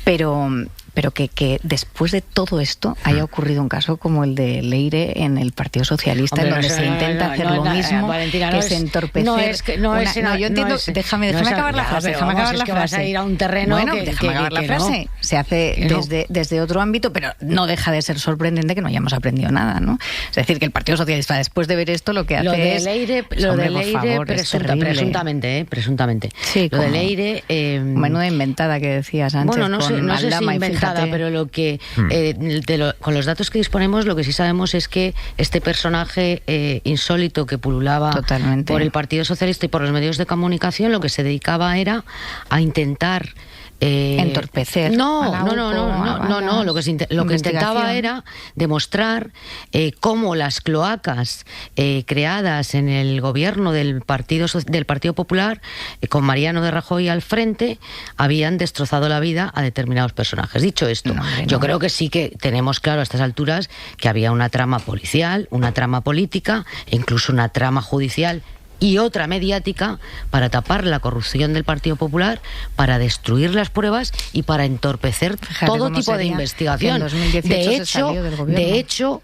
pero que después de todo esto haya ocurrido un caso como el de Leire en el Partido Socialista, en donde se intenta hacer lo mismo, Valentina, que es entorpecer. Yo entiendo, déjame acabar la frase. Déjame acabar la frase. Vas a ir a un terreno déjame acabar la frase. No. Se hace desde otro ámbito, pero no deja de ser sorprendente que no hayamos aprendido nada, ¿no? Es decir, que el Partido Socialista, después de ver esto, lo que hace es... Lo de Leire, presuntamente. Sí, lo de Leire... menuda inventada que decía Sánchez. Bueno, no sé si inventada, pero lo que con los datos que disponemos, lo que sí sabemos es que este personaje insólito que pululaba totalmente por el Partido Socialista y por los medios de comunicación, lo que se dedicaba era a intentar entorpecer. No. Lo que intentaba era demostrar cómo las cloacas creadas en el gobierno del Partido Popular, con Mariano de Rajoy al frente, habían destrozado la vida a determinados personajes. Dicho esto, yo creo que sí que tenemos claro a estas alturas que había una trama policial, una trama política e incluso una trama judicial y otra mediática para tapar la corrupción del Partido Popular, para destruir las pruebas y para entorpecer todo tipo de investigación. De hecho,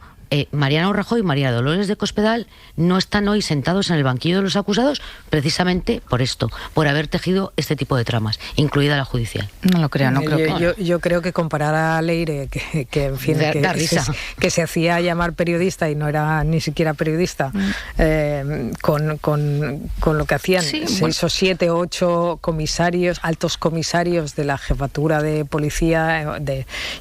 Mariano Rajoy y María Dolores de Cospedal no están hoy sentados en el banquillo de los acusados precisamente por esto, por haber tejido este tipo de tramas, incluida la judicial. No lo creo, Yo creo que comparar a Leire, que en fin, que se hacía llamar periodista y no era ni siquiera periodista, con lo que hacían 6 o 7 o 8 comisarios, altos comisarios de la jefatura de policía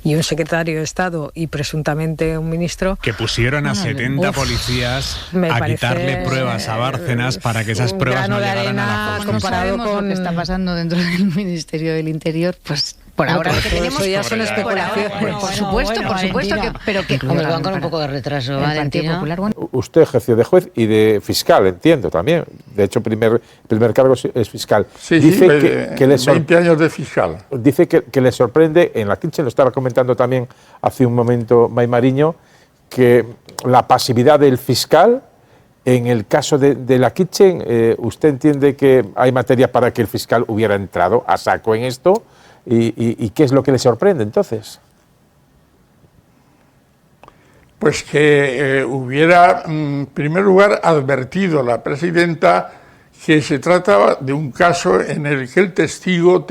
y un secretario de Estado y presuntamente un ministro, que pusieron a 70 policías a quitarle pruebas a Bárcenas para que esas pruebas no llegaran a la justicia. No sabemos lo que está pasando dentro del Ministerio del Interior, pues por ahora lo que tenemos eso ya son especulaciones. Por supuesto, pero que van con un poco de retraso, Valentina. Usted ejerció de juez y de fiscal, entiendo también. De hecho, primer cargo es fiscal. Sí, dice que 20 años de fiscal. Dice que le sorprende, en la Kitchen, lo estaba comentando también hace un momento May Mariño, que la pasividad del fiscal, en el caso de la Kitchen, ¿usted entiende que hay materia para que el fiscal hubiera entrado a saco en esto? ¿Y qué es lo que le sorprende entonces? Pues que hubiera, en primer lugar, advertido la presidenta que se trataba de un caso en el que el testigo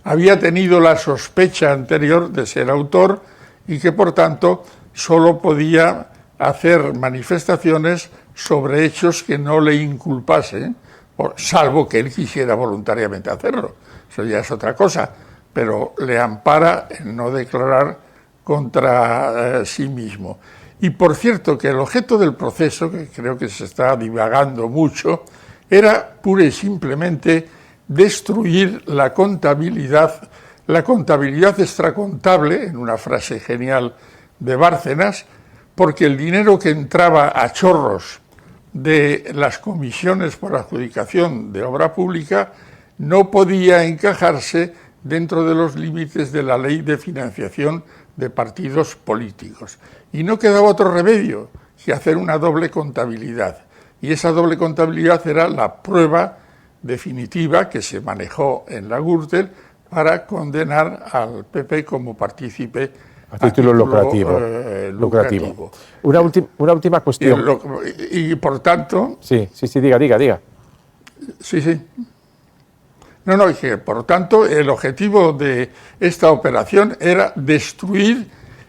había tenido la sospecha anterior de ser autor y que, por tanto, solo podía hacer manifestaciones sobre hechos que no le inculpasen, salvo que él quisiera voluntariamente hacerlo. Eso ya es otra cosa, pero le ampara en no declarar contra sí mismo. Y por cierto, que el objeto del proceso, que creo que se está divagando mucho, era pura y simplemente destruir la contabilidad extracontable, en una frase genial de Bárcenas, porque el dinero que entraba a chorros de las comisiones por adjudicación de obra pública no podía encajarse dentro de los límites de la ley de financiación de partidos políticos. Y no quedaba otro remedio que hacer una doble contabilidad. Y esa doble contabilidad era la prueba definitiva que se manejó en la Gürtel para condenar al PP como partícipe a título lucrativo. Una última cuestión. Y por tanto... Sí, diga. Sí. No, y que por tanto el objetivo de esta operación era destruir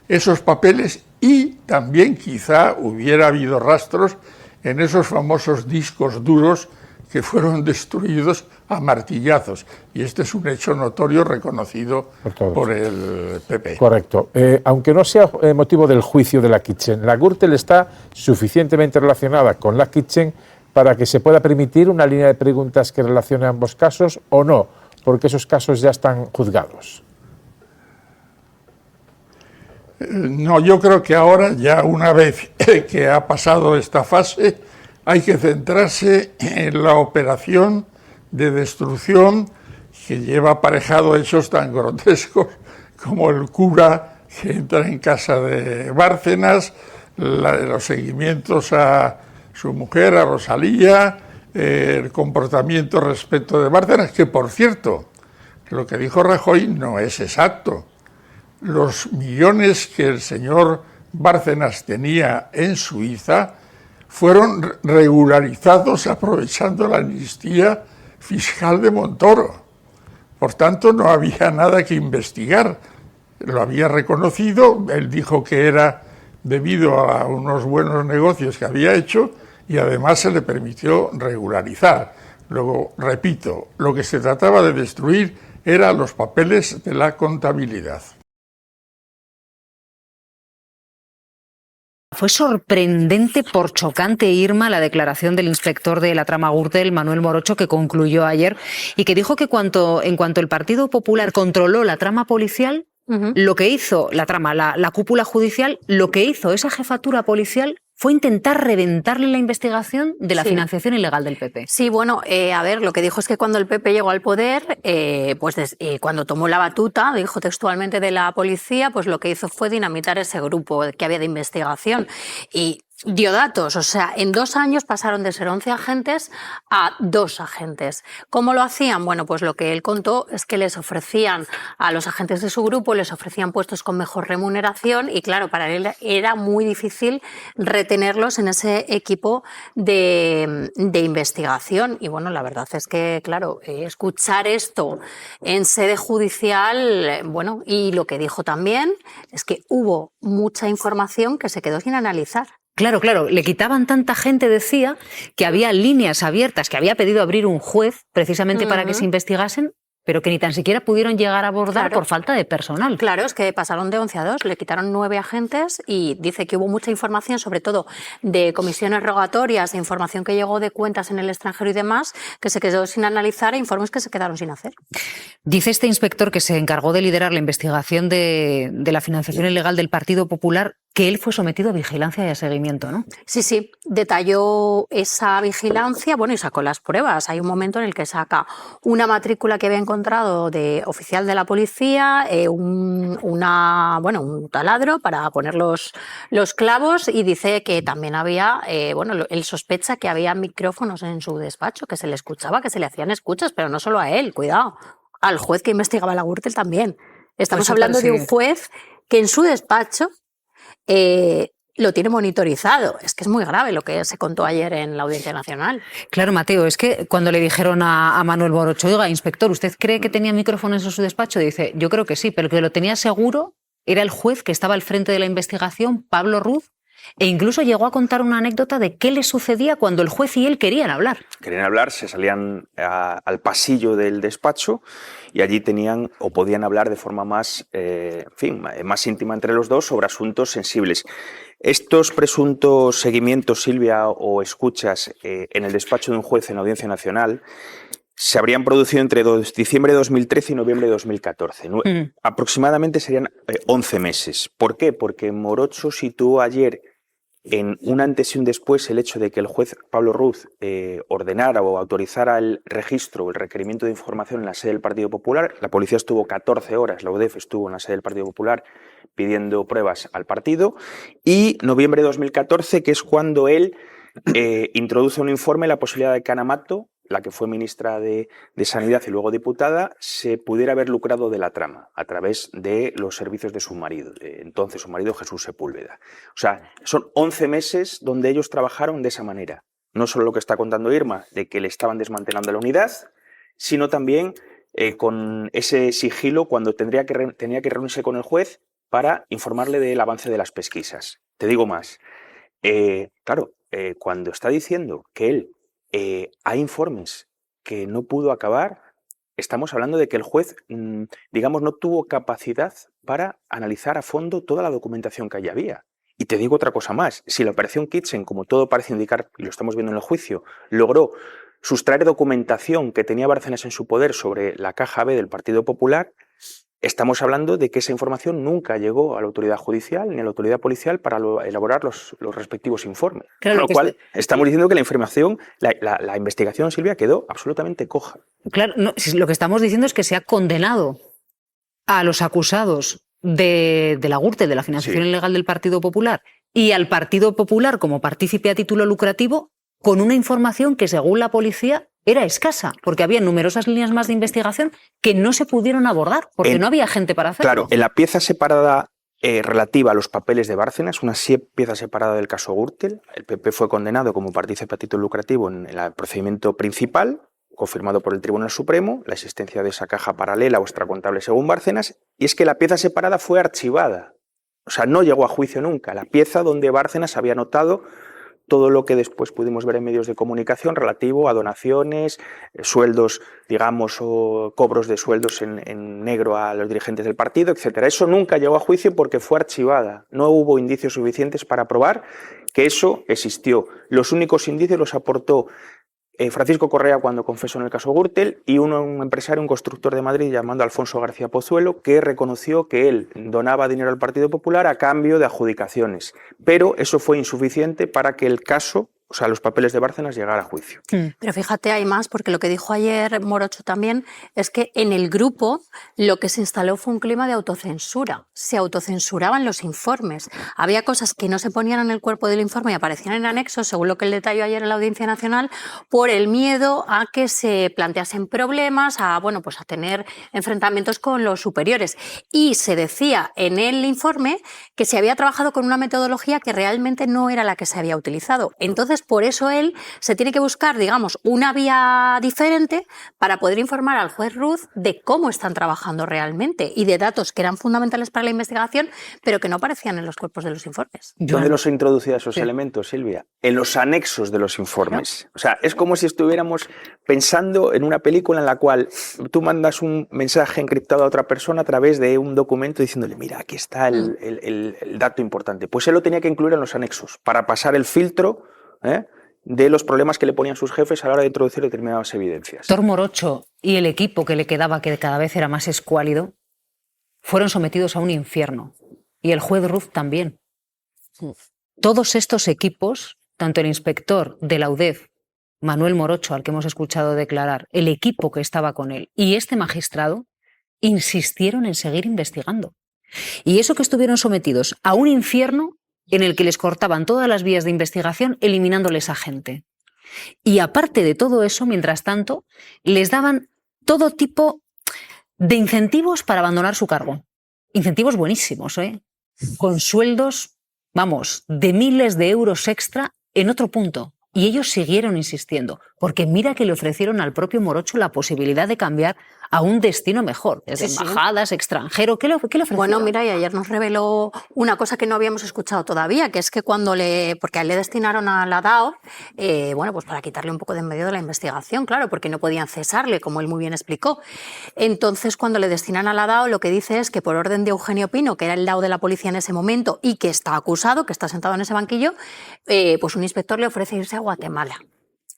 esos papeles y también quizá hubiera habido rastros en esos famosos discos duros que fueron destruidos a martillazos. Y este es un hecho notorio reconocido por el PP. Correcto. Aunque no sea motivo del juicio de la Kitchen, la Gürtel está suficientemente relacionada con la Kitchen para que se pueda permitir una línea de preguntas que relacione ambos casos o no, porque esos casos ya están juzgados. No, yo creo que ahora, ya una vez que ha pasado esta fase, hay que centrarse en la operación de destrucción que lleva aparejado hechos tan grotescos como el cura que entra en casa de Bárcenas, los seguimientos a su mujer, a Rosalía, el comportamiento respecto de Bárcenas, que por cierto, lo que dijo Rajoy no es exacto. Los millones que el señor Bárcenas tenía en Suiza fueron regularizados aprovechando la amnistía fiscal de Montoro. Por tanto, no había nada que investigar. Lo había reconocido, él dijo que era debido a unos buenos negocios que había hecho y además se le permitió regularizar. Luego, repito, lo que se trataba de destruir eran los papeles de la contabilidad. Fue sorprendente por chocante, Irma, la declaración del inspector de la trama Gürtel, Manuel Morocho, que concluyó ayer y que dijo que en cuanto el Partido Popular controló la trama policial, lo que hizo la trama, la cúpula judicial, lo que hizo esa jefatura policial fue intentar reventarle la investigación de la financiación ilegal del PP. Sí, bueno, a ver, lo que dijo es que cuando el PP llegó al poder, cuando tomó la batuta, dijo textualmente, de la policía, pues lo que hizo fue dinamitar ese grupo que había de investigación. Y dio datos, o sea, en 2 años pasaron de ser 11 agentes a 2 agentes. ¿Cómo lo hacían? Bueno, pues lo que él contó es que les ofrecían a los agentes de su grupo, les ofrecían puestos con mejor remuneración y claro, para él era muy difícil retenerlos en ese equipo de investigación. Y bueno, la verdad es que, claro, escuchar esto en sede judicial, bueno, y lo que dijo también es que hubo mucha información que se quedó sin analizar. Claro, le quitaban tanta gente, decía, que había líneas abiertas, que había pedido abrir un juez precisamente para que se investigasen, pero que ni tan siquiera pudieron llegar a abordar por falta de personal. Claro, es que pasaron de 11 a 2, le quitaron 9 agentes y dice que hubo mucha información, sobre todo de comisiones rogatorias, de información que llegó de cuentas en el extranjero y demás, que se quedó sin analizar e informes que se quedaron sin hacer. Dice este inspector que se encargó de liderar la investigación de la financiación ilegal del Partido Popular, que él fue sometido a vigilancia y a seguimiento, ¿no? Sí, detalló esa vigilancia, bueno, y sacó las pruebas. Hay un momento en el que saca una matrícula que había encontrado de oficial de la policía, un taladro para poner los clavos y dice que también había, él sospecha que había micrófonos en su despacho, que se le escuchaba, que se le hacían escuchas, pero no solo a él, cuidado, al juez que investigaba la Gürtel también. Estamos hablando de un juez que en su despacho lo tiene monitorizado. Es que es muy grave lo que se contó ayer en la Audiencia Nacional. Claro, Mateo, es que cuando le dijeron a Manuel Morocho, oiga, inspector, ¿usted cree que tenía micrófonos en su despacho? Dice, yo creo que sí, pero el que lo tenía seguro era el juez que estaba al frente de la investigación, Pablo Ruz, e incluso llegó a contar una anécdota de qué le sucedía cuando el juez y él querían hablar. Querían hablar, se salían al pasillo del despacho y allí tenían o podían hablar de forma más íntima entre los dos sobre asuntos sensibles. Estos presuntos seguimientos, Silvia, o escuchas en el despacho de un juez en la Audiencia Nacional se habrían producido entre diciembre de 2013 y noviembre de 2014. Aproximadamente serían 11 meses. ¿Por qué? Porque Morocho situó ayer en un antes y un después el hecho de que el juez Pablo Ruz ordenara o autorizara el registro o el requerimiento de información en la sede del Partido Popular. La policía estuvo 14 horas, la UDEF estuvo en la sede del Partido Popular pidiendo pruebas al partido. Y noviembre de 2014, que es cuando él introduce un informe, la posibilidad de que Ana Mato, la que fue ministra de Sanidad y luego diputada, se pudiera haber lucrado de la trama a través de los servicios de su marido, entonces su marido Jesús Sepúlveda. O sea, son 11 meses donde ellos trabajaron de esa manera. No solo lo que está contando Irma, de que le estaban desmantelando la unidad, sino también con ese sigilo cuando tenía que reunirse con el juez para informarle del avance de las pesquisas. Te digo más. Cuando está diciendo que él hay informes que no pudo acabar, estamos hablando de que el juez, no tuvo capacidad para analizar a fondo toda la documentación que allí había. Y te digo otra cosa más, si la operación Kitchen, como todo parece indicar, y lo estamos viendo en el juicio, logró sustraer documentación que tenía Bárcenas en su poder sobre la caja B del Partido Popular, estamos hablando de que esa información nunca llegó a la autoridad judicial ni a la autoridad policial para elaborar los respectivos informes. Claro, con lo cual estamos diciendo que la información, la investigación, Silvia, quedó absolutamente coja. Claro, no, lo que estamos diciendo es que se ha condenado a los acusados de la Gürtel, de la financiación ilegal del Partido Popular, y al Partido Popular como partícipe a título lucrativo, con una información que, según la policía, era escasa, porque había numerosas líneas más de investigación que no se pudieron abordar, porque no había gente para hacerlo. Claro, en la pieza separada relativa a los papeles de Bárcenas, una pieza separada del caso Gürtel, el PP fue condenado como partícipe a título lucrativo en el procedimiento principal, confirmado por el Tribunal Supremo, la existencia de esa caja paralela o extracontable según Bárcenas, y es que la pieza separada fue archivada. O sea, no llegó a juicio nunca. La pieza donde Bárcenas había anotado todo lo que después pudimos ver en medios de comunicación relativo a donaciones, sueldos, digamos, o cobros de sueldos en negro a los dirigentes del partido, etcétera. Eso nunca llegó a juicio porque fue archivada. No hubo indicios suficientes para probar que eso existió. Los únicos indicios los aportó Francisco Correa cuando confesó en el caso Gürtel y un empresario, un constructor de Madrid llamado Alfonso García Pozuelo, que reconoció que él donaba dinero al Partido Popular a cambio de adjudicaciones. Pero eso fue insuficiente para que el caso, o sea, los papeles de Bárcenas, llegara a juicio. Pero fíjate, hay más, porque lo que dijo ayer Morocho también es que en el grupo lo que se instaló fue un clima de autocensura. Se autocensuraban los informes. Había cosas que no se ponían en el cuerpo del informe y aparecían en anexos, según lo que él detalló ayer en la Audiencia Nacional, por el miedo a que se planteasen problemas, a tener enfrentamientos con los superiores. Y se decía en el informe que se había trabajado con una metodología que realmente no era la que se había utilizado. Entonces, por eso él se tiene que buscar, digamos, una vía diferente para poder informar al juez Ruz de cómo están trabajando realmente y de datos que eran fundamentales para la investigación, pero que no aparecían en los cuerpos de los informes. ¿Dónde los he introducido esos elementos, Silvia? En los anexos de los informes. ¿No? O sea, es como si estuviéramos pensando en una película en la cual tú mandas un mensaje encriptado a otra persona a través de un documento diciéndole, mira, aquí está el dato importante. Pues él lo tenía que incluir en los anexos para pasar el filtro de los problemas que le ponían sus jefes a la hora de introducir determinadas evidencias. Doctor Morocho y el equipo que le quedaba, que cada vez era más escuálido, fueron sometidos a un infierno. Y el juez Ruz también. Todos estos equipos, tanto el inspector de la UDEF, Manuel Morocho, al que hemos escuchado declarar, el equipo que estaba con él y este magistrado, insistieron en seguir investigando. Y eso que estuvieron sometidos a un infierno en el que les cortaban todas las vías de investigación, eliminándoles a gente. Y aparte de todo eso, mientras tanto, les daban todo tipo de incentivos para abandonar su cargo. Incentivos buenísimos, con sueldos, de miles de euros extra en otro punto. Y ellos siguieron insistiendo, porque mira que le ofrecieron al propio Morocho la posibilidad de cambiar a un destino mejor, desde embajadas, extranjero. ¿Qué le ofrecieron? Bueno, mira, y ayer nos reveló una cosa que no habíamos escuchado todavía, que es que porque a él le destinaron a la DAO, pues para quitarle un poco de en medio de la investigación, claro, porque no podían cesarle, como él muy bien explicó. Entonces, cuando le destinan a la DAO, lo que dice es que por orden de Eugenio Pino, que era el DAO de la policía en ese momento y que está acusado, que está sentado en ese banquillo, pues un inspector le ofrece irse a Guatemala.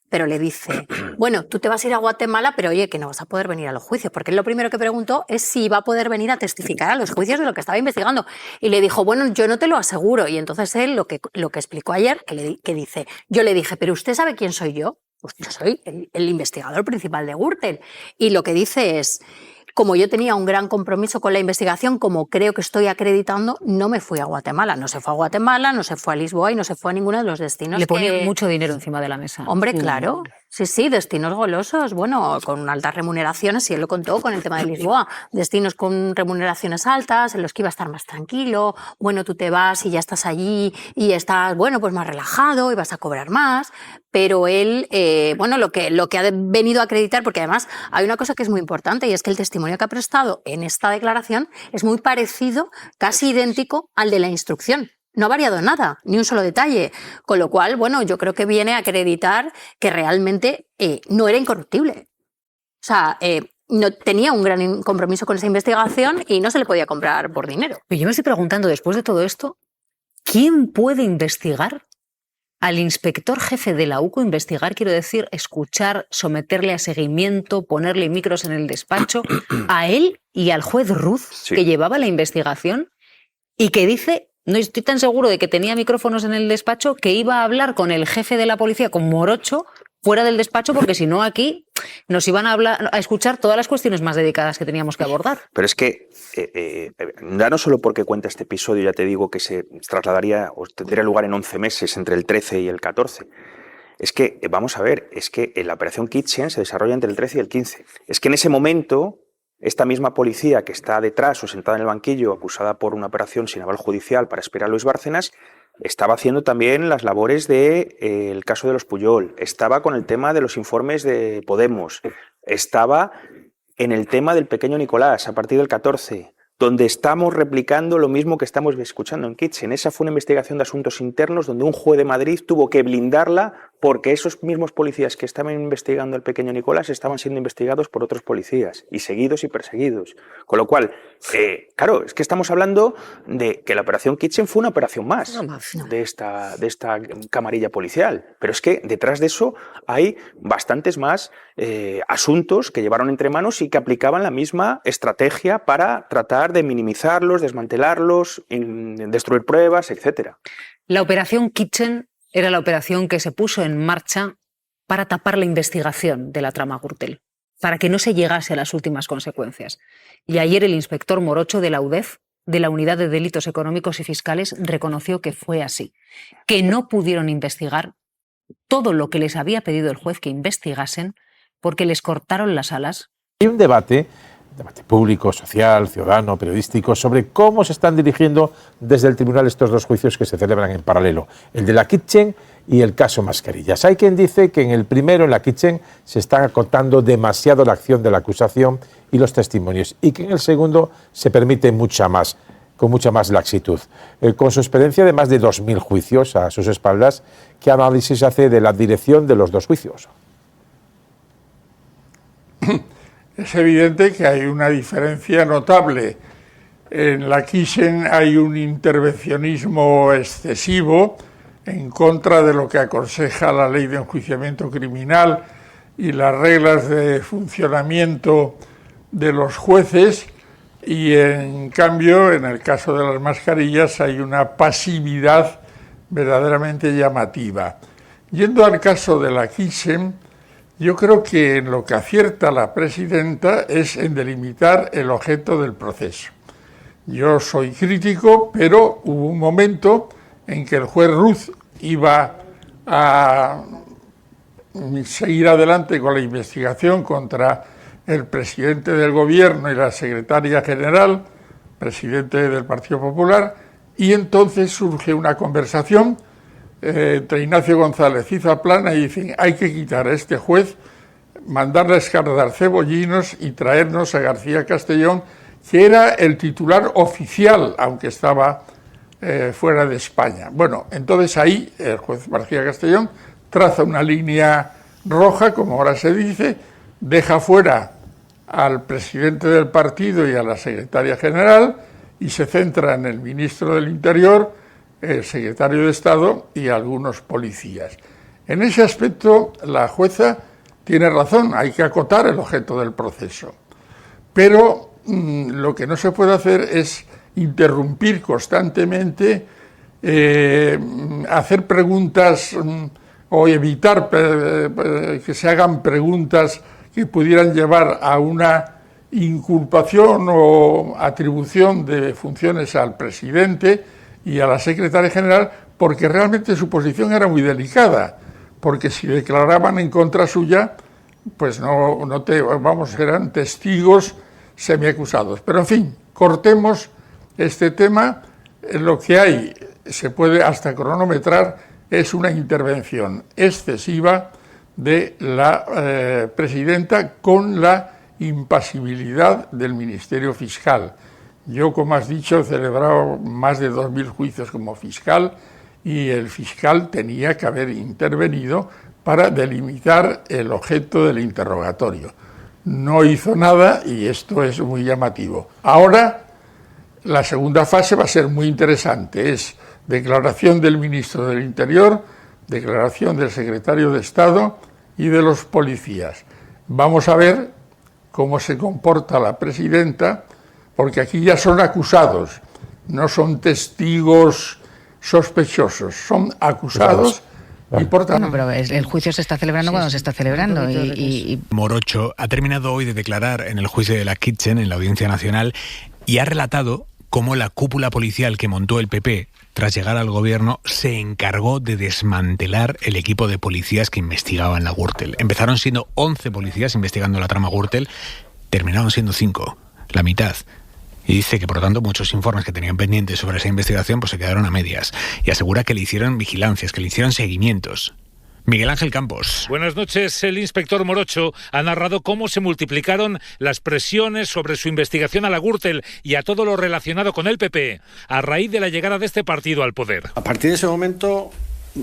Pero le dice, bueno, tú te vas a ir a Guatemala, pero oye, que no vas a poder venir a los juicios, porque él lo primero que preguntó es si iba a poder venir a testificar a los juicios de lo que estaba investigando. Y le dijo, bueno, yo no te lo aseguro. Y entonces él lo que explicó ayer, que dice, yo le dije, pero ¿usted sabe quién soy yo? Pues yo soy el investigador principal de Gürtel. Y lo que dice es, como yo tenía un gran compromiso con la investigación, como creo que estoy acreditando, no me fui a Guatemala. No se fue a Guatemala, no se fue a Lisboa y no se fue a ninguno de los destinos. Le ponía mucho dinero encima de la mesa. Hombre, claro. Sí, destinos golosos, con altas remuneraciones, y él lo contó con el tema de Lisboa. Destinos con remuneraciones altas, en los que iba a estar más tranquilo. Bueno, tú te vas y ya estás allí y estás, pues más relajado y vas a cobrar más. Pero él, lo que ha venido a acreditar, porque además hay una cosa que es muy importante y es que el testimonio que ha prestado en esta declaración es muy parecido, casi idéntico al de la instrucción. No ha variado nada, ni un solo detalle. Con lo cual, yo creo que viene a acreditar que realmente no era incorruptible. O sea, no tenía un gran compromiso con esa investigación y no se le podía comprar por dinero. Y yo me estoy preguntando, después de todo esto, ¿quién puede investigar al inspector jefe de la UCO? Investigar, quiero decir, escuchar, someterle a seguimiento, ponerle micros en el despacho, a él y al juez Ruz, que llevaba la investigación y que dice, no estoy tan seguro de que tenía micrófonos en el despacho, que iba a hablar con el jefe de la policía, con Morocho, fuera del despacho, porque si no aquí nos iban a escuchar todas las cuestiones más dedicadas que teníamos que abordar. Pero es que, ya no solo porque cuenta este episodio, ya te digo que se trasladaría o tendría lugar en 11 meses, entre el 13 y el 14. es que, vamos a ver, es que la operación Kitchen se desarrolla entre el 13 y el 15. Es que en ese momento, esta misma policía que está detrás o sentada en el banquillo, acusada por una operación sin aval judicial para espiar a Luis Bárcenas, estaba haciendo también las labores del caso de los Pujol, estaba con el tema de los informes de Podemos, estaba en el tema del pequeño Nicolás a partir del 14, donde estamos replicando lo mismo que estamos escuchando en Kitchen. Esa fue una investigación de asuntos internos donde un juez de Madrid tuvo que blindarla porque esos mismos policías que estaban investigando al pequeño Nicolás estaban siendo investigados por otros policías y seguidos y perseguidos. Con lo cual, claro, es que estamos hablando de que la operación Kitchen fue una operación más de esta camarilla policial. Pero es que detrás de eso hay bastantes más asuntos que llevaron entre manos y que aplicaban la misma estrategia para tratar de minimizarlos, desmantelarlos, destruir pruebas, etcétera. La operación Kitchen era la operación que se puso en marcha para tapar la investigación de la trama Gürtel, para que no se llegase a las últimas consecuencias. Y ayer el inspector Morocho de la UDEF, de la Unidad de Delitos Económicos y Fiscales, reconoció que fue así, que no pudieron investigar todo lo que les había pedido el juez que investigasen porque les cortaron las alas. Hay un debate público, social, ciudadano, periodístico, sobre cómo se están dirigiendo desde el tribunal estos dos juicios que se celebran en paralelo, el de la Kitchen y el caso Mascarillas. Hay quien dice que en el primero, en la Kitchen, se está acotando demasiado la acción de la acusación y los testimonios, y que en el segundo se permite con mucha más laxitud. Con su experiencia de más de 2.000 juicios a sus espaldas, ¿qué análisis hace de la dirección de los dos juicios? Es evidente que hay una diferencia notable. En la Kitchen hay un intervencionismo excesivo en contra de lo que aconseja la ley de enjuiciamiento criminal y las reglas de funcionamiento de los jueces, y en cambio en el caso de las mascarillas hay una pasividad verdaderamente llamativa. Yendo al caso de la Kitchen, yo creo que en lo que acierta la presidenta es en delimitar el objeto del proceso. Yo soy crítico, pero hubo un momento en que el juez Ruz iba a seguir adelante con la investigación contra el presidente del gobierno y la secretaria general, presidente del Partido Popular, y entonces surge una conversación entre Ignacio González y Zaplana y dicen: hay que quitar a este juez, mandarle a escardar cebollinos y traernos a García Castellón, que era el titular oficial, aunque estaba fuera de España. Bueno, entonces ahí el juez García Castellón traza una línea roja, como ahora se dice, deja fuera al presidente del partido y a la secretaria general y se centra en el ministro del Interior, el secretario de Estado y algunos policías. En ese aspecto la jueza tiene razón, hay que acotar el objeto del proceso. Pero lo que no se puede hacer es interrumpir constantemente, hacer preguntas o evitar que se hagan preguntas que pudieran llevar a una inculpación o atribución de funciones al presidente y a la secretaria general, porque realmente su posición era muy delicada, porque si declaraban en contra suya, pues eran testigos semiacusados. Pero en fin, cortemos este tema. Lo que hay, se puede hasta cronometrar, es una intervención excesiva de la presidenta con la impasibilidad del Ministerio Fiscal. Yo, como has dicho, he celebrado más de 2.000 juicios como fiscal y el fiscal tenía que haber intervenido para delimitar el objeto del interrogatorio. No hizo nada y esto es muy llamativo. Ahora, la segunda fase va a ser muy interesante. Es declaración del ministro del Interior, declaración del secretario de Estado y de los policías. Vamos a ver cómo se comporta la presidenta, porque aquí ya son acusados, no son testigos sospechosos, son acusados. Y por tanto, pero el juicio se está celebrando cuando se está celebrando. Morocho ha terminado hoy de declarar en el juicio de la Kitchen, en la Audiencia Nacional, y ha relatado cómo la cúpula policial que montó el PP tras llegar al gobierno, se encargó de desmantelar el equipo de policías que investigaban la Gürtel. Empezaron siendo 11 policías investigando la trama Gürtel, terminaron siendo 5, la mitad. Y dice que, por lo tanto, muchos informes que tenían pendientes sobre esa investigación pues se quedaron a medias. Y asegura que le hicieron vigilancias, que le hicieron seguimientos. Miguel Ángel Campos. Buenas noches. El inspector Morocho ha narrado cómo se multiplicaron las presiones sobre su investigación a la Gürtel y a todo lo relacionado con el PP a raíz de la llegada de este partido al poder. A partir de ese momento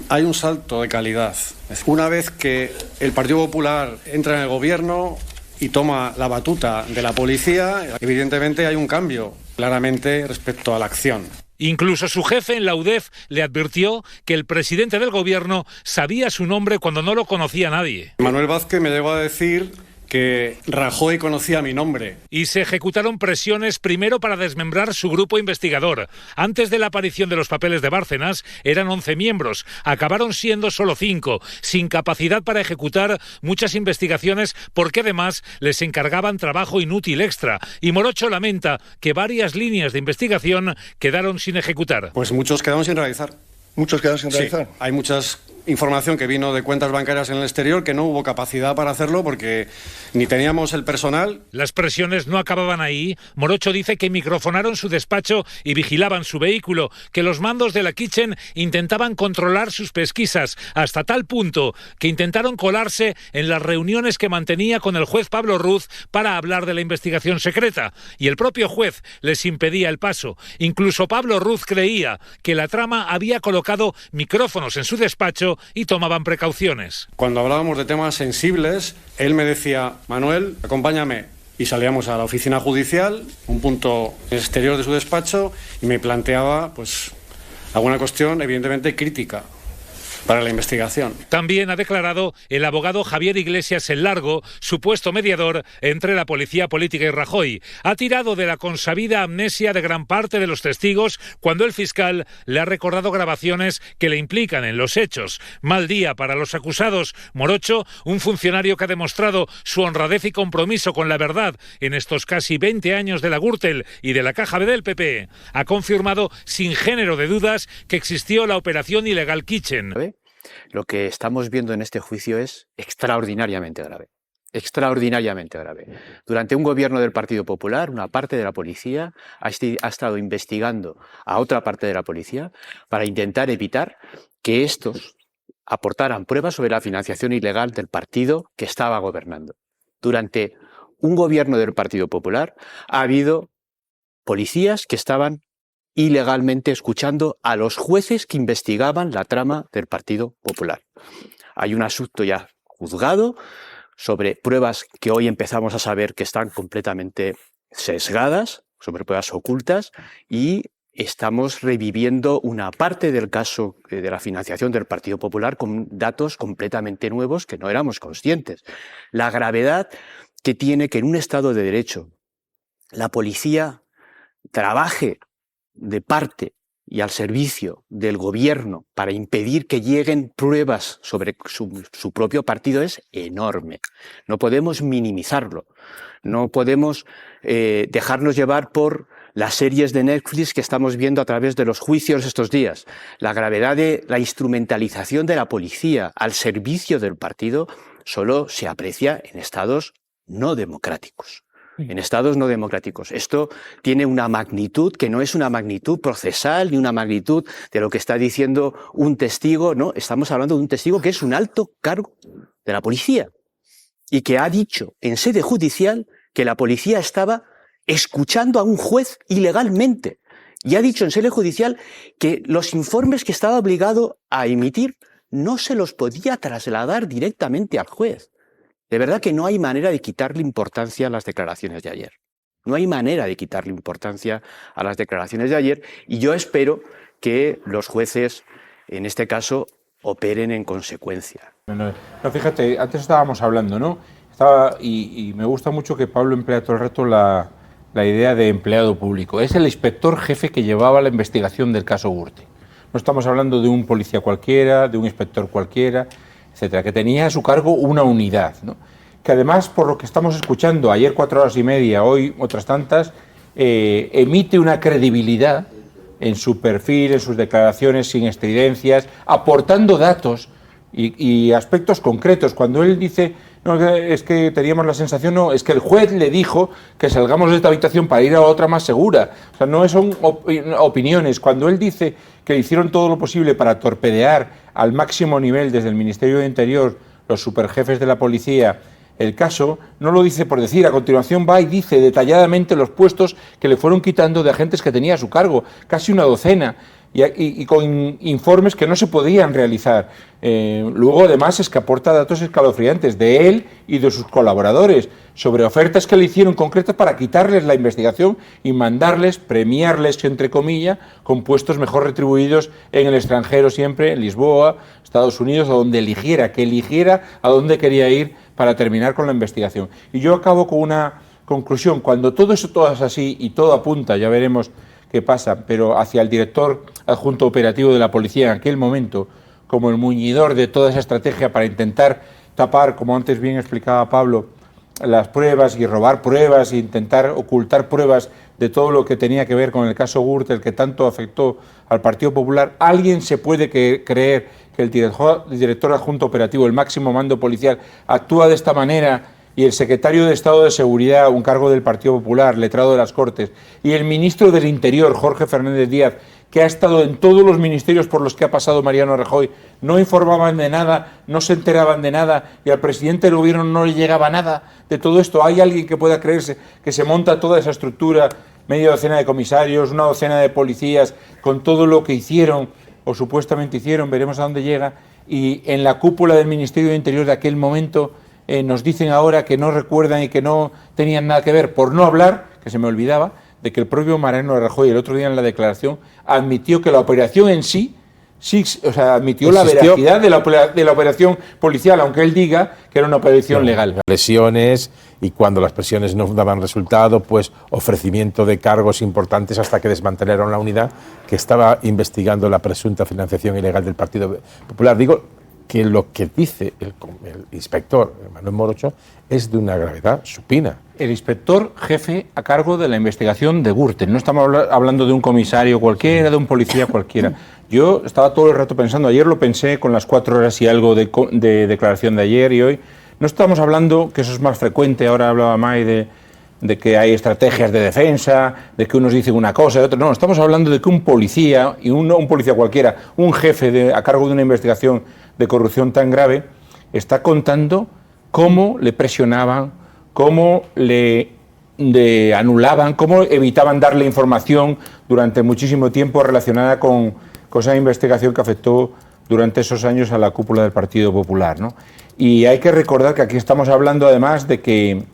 hay un salto de calidad. Una vez que el Partido Popular entra en el gobierno y toma la batuta de la policía, evidentemente hay un cambio, claramente, respecto a la acción. Incluso su jefe en la UDEF le advirtió que el presidente del gobierno sabía su nombre cuando no lo conocía nadie. Manuel Vázquez me llegó a decir que Rajoy conocía mi nombre. Y se ejecutaron presiones primero para desmembrar su grupo investigador. Antes de la aparición de los papeles de Bárcenas eran 11 miembros, acabaron siendo solo 5, sin capacidad para ejecutar muchas investigaciones porque además les encargaban trabajo inútil extra. Y Morocho lamenta que varias líneas de investigación quedaron sin ejecutar. Pues muchos quedaron sin realizar. ¿Muchos quedaron sin realizar? Sí, hay muchas información que vino de cuentas bancarias en el exterior que no hubo capacidad para hacerlo porque ni teníamos el personal. Las presiones no acababan ahí. Morocho dice que microfonaron su despacho y vigilaban su vehículo, que los mandos de la Kitchen intentaban controlar sus pesquisas hasta tal punto que intentaron colarse en las reuniones que mantenía con el juez Pablo Ruz para hablar de la investigación secreta. Y el propio juez les impedía el paso. Incluso Pablo Ruz creía que la trama había colocado micrófonos en su despacho y tomaban precauciones. Cuando hablábamos de temas sensibles, él me decía: Manuel, acompáñame. Y salíamos a la oficina judicial, un punto exterior de su despacho, y me planteaba pues alguna cuestión evidentemente crítica para la investigación. También ha declarado el abogado Javier Iglesias el Largo, supuesto mediador entre la policía política y Rajoy. Ha tirado de la consabida amnesia de gran parte de los testigos cuando el fiscal le ha recordado grabaciones que le implican en los hechos. Mal día para los acusados. Morocho, un funcionario que ha demostrado su honradez y compromiso con la verdad en estos casi 20 años de la Gürtel y de la Caja B del PP, ha confirmado sin género de dudas que existió la operación ilegal Kitchen. Lo que estamos viendo en este juicio es extraordinariamente grave. Extraordinariamente grave. Durante un gobierno del Partido Popular, una parte de la policía ha estado investigando a otra parte de la policía para intentar evitar que estos aportaran pruebas sobre la financiación ilegal del partido que estaba gobernando. Durante un gobierno del Partido Popular ha habido policías que estaban ilegalmente escuchando a los jueces que investigaban la trama del Partido Popular. Hay un asunto ya juzgado sobre pruebas que hoy empezamos a saber que están completamente sesgadas, sobre pruebas ocultas, y estamos reviviendo una parte del caso de la financiación del Partido Popular con datos completamente nuevos que no éramos conscientes. La gravedad que tiene que en un Estado de Derecho la policía trabaje de parte y al servicio del gobierno para impedir que lleguen pruebas sobre su propio partido es enorme. No podemos minimizarlo, no podemos dejarnos llevar por las series de Netflix que estamos viendo a través de los juicios estos días. La gravedad de la instrumentalización de la policía al servicio del partido solo se aprecia en estados no democráticos. En estados no democráticos. Esto tiene una magnitud que no es una magnitud procesal ni una magnitud de lo que está diciendo un testigo, no, estamos hablando de un testigo que es un alto cargo de la policía y que ha dicho en sede judicial que la policía estaba escuchando a un juez ilegalmente y ha dicho en sede judicial que los informes que estaba obligado a emitir no se los podía trasladar directamente al juez. De verdad que no hay manera de quitarle importancia a las declaraciones de ayer. No hay manera de quitarle importancia a las declaraciones de ayer y yo espero que los jueces, en este caso, operen en consecuencia. No, fíjate, antes estábamos hablando, ¿no? Y me gusta mucho que Pablo emplea todo el rato la idea de empleado público. Es el inspector jefe que llevaba la investigación del caso Gürtel. No estamos hablando de un policía cualquiera, de un inspector cualquiera, etcétera, que tenía a su cargo una unidad, ¿no? Que además, por lo que estamos escuchando, ayer 4 horas y media, hoy otras tantas, emite una credibilidad en su perfil, en sus declaraciones sin estridencias, aportando datos y aspectos concretos. Cuando él dice, no, es que teníamos la sensación, no, es que el juez le dijo que salgamos de esta habitación para ir a otra más segura. O sea, no son opiniones. Cuando él dice que hicieron todo lo posible para torpedear al máximo nivel desde el Ministerio de Interior, los superjefes de la policía, el caso, no lo dice por decir. A continuación va y dice detalladamente los puestos que le fueron quitando de agentes que tenía a su cargo, casi una docena, y con informes que no se podían realizar. Luego, además, es que aporta datos escalofriantes de él y de sus colaboradores sobre ofertas que le hicieron concretas para quitarles la investigación y mandarles, premiarles, entre comillas, con puestos mejor retribuidos en el extranjero, siempre en Lisboa, Estados Unidos, a donde eligiera, que eligiera a dónde quería ir para terminar con la investigación. Y yo acabo con una conclusión. Cuando todo es así y todo apunta, ya veremos qué pasa, pero hacia el director adjunto operativo de la policía en aquel momento, como el muñidor de toda esa estrategia para intentar tapar, como antes bien explicaba Pablo, las pruebas y robar pruebas e intentar ocultar pruebas de todo lo que tenía que ver con el caso Gürtel, que tanto afectó al Partido Popular. ¿Alguien se puede creer que el director adjunto operativo, el máximo mando policial, actúa de esta manera, y el secretario de Estado de Seguridad, un cargo del Partido Popular, letrado de las Cortes, y el ministro del Interior, Jorge Fernández Díaz, que ha estado en todos los ministerios por los que ha pasado Mariano Rajoy, no informaban de nada, no se enteraban de nada, y al presidente del gobierno no le llegaba nada de todo esto? ¿Hay alguien que pueda creerse que se monta toda esa estructura, media docena de comisarios, una docena de policías, con todo lo que hicieron, o supuestamente hicieron, veremos a dónde llega, y en la cúpula del Ministerio de Interior de aquel momento nos dicen ahora que no recuerdan y que no tenían nada que ver, por no hablar, que se me olvidaba, de que el propio Mariano Rajoy el otro día en la declaración admitió que la operación en sí, o sea, admitió la veracidad de la operación policial, aunque él diga que era una operación legal. Presiones, y cuando las presiones no daban resultado, pues ofrecimiento de cargos importantes hasta que desmantelaron la unidad que estaba investigando la presunta financiación ilegal del Partido Popular. Digo que lo que dice el inspector Manuel Morocho es de una gravedad supina. El inspector jefe a cargo de la investigación de Gürtel. No estamos hablando de un comisario cualquiera, de un policía cualquiera. Yo estaba todo el rato pensando, ayer lo pensé con las 4 horas y algo de declaración de ayer y hoy. No estamos hablando, que eso es más frecuente, ahora hablaba May de que hay estrategias de defensa, de que unos dicen una cosa y otros. No, estamos hablando de que un policía, y un policía cualquiera, un jefe a cargo de una investigación de corrupción tan grave, está contando cómo le presionaban, cómo le anulaban, cómo evitaban darle información durante muchísimo tiempo relacionada con esa investigación que afectó durante esos años a la cúpula del Partido Popular, ¿no? Y hay que recordar que aquí estamos hablando además de que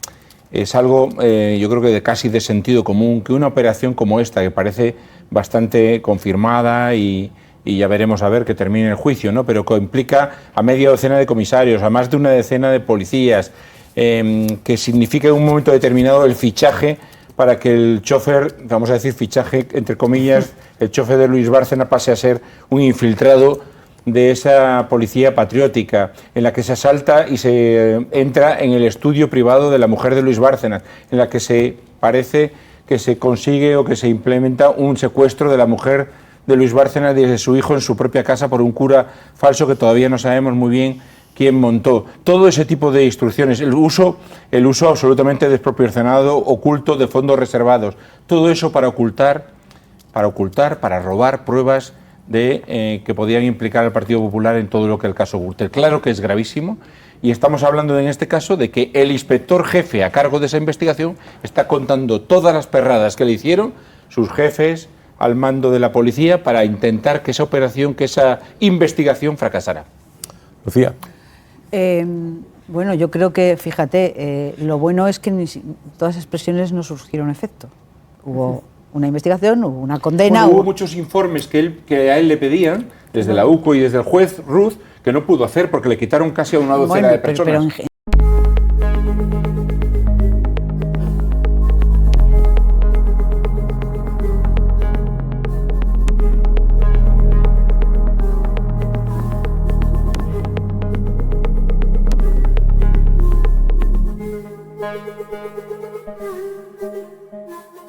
es algo, yo creo que casi de sentido común, que una operación como esta, que parece bastante confirmada y ya veremos a ver que termine el juicio, ¿no? Pero que implica a media docena de comisarios, a más de una decena de policías, que significa en un momento determinado el fichaje para que el chofer, vamos a decir fichaje entre comillas, el chofer de Luis Bárcenas pase a ser un infiltrado de esa policía patriótica, en la que se asalta y se entra en el estudio privado de la mujer de Luis Bárcenas, en la que se parece que se consigue o que se implementa un secuestro de la mujer de Luis Bárcenas desde su hijo en su propia casa por un cura falso que todavía no sabemos muy bien quién montó. Todo ese tipo de instrucciones, el uso absolutamente desproporcionado, oculto de fondos reservados, todo eso para ocultar, para robar pruebas que podían implicar al Partido Popular en todo lo que el caso Gürtel. Claro que es gravísimo, y estamos hablando en este caso de que el inspector jefe a cargo de esa investigación está contando todas las perradas que le hicieron sus jefes al mando de la policía para intentar que esa operación, que esa investigación fracasara. Lucía. Bueno, yo creo que, fíjate, lo bueno es que todas esas presiones no surgieron efecto. Hubo una investigación, hubo una condena. Hubo muchos informes que a él le pedían, desde la UCO y desde el juez Ruz, que no pudo hacer porque le quitaron casi a una docena de personas.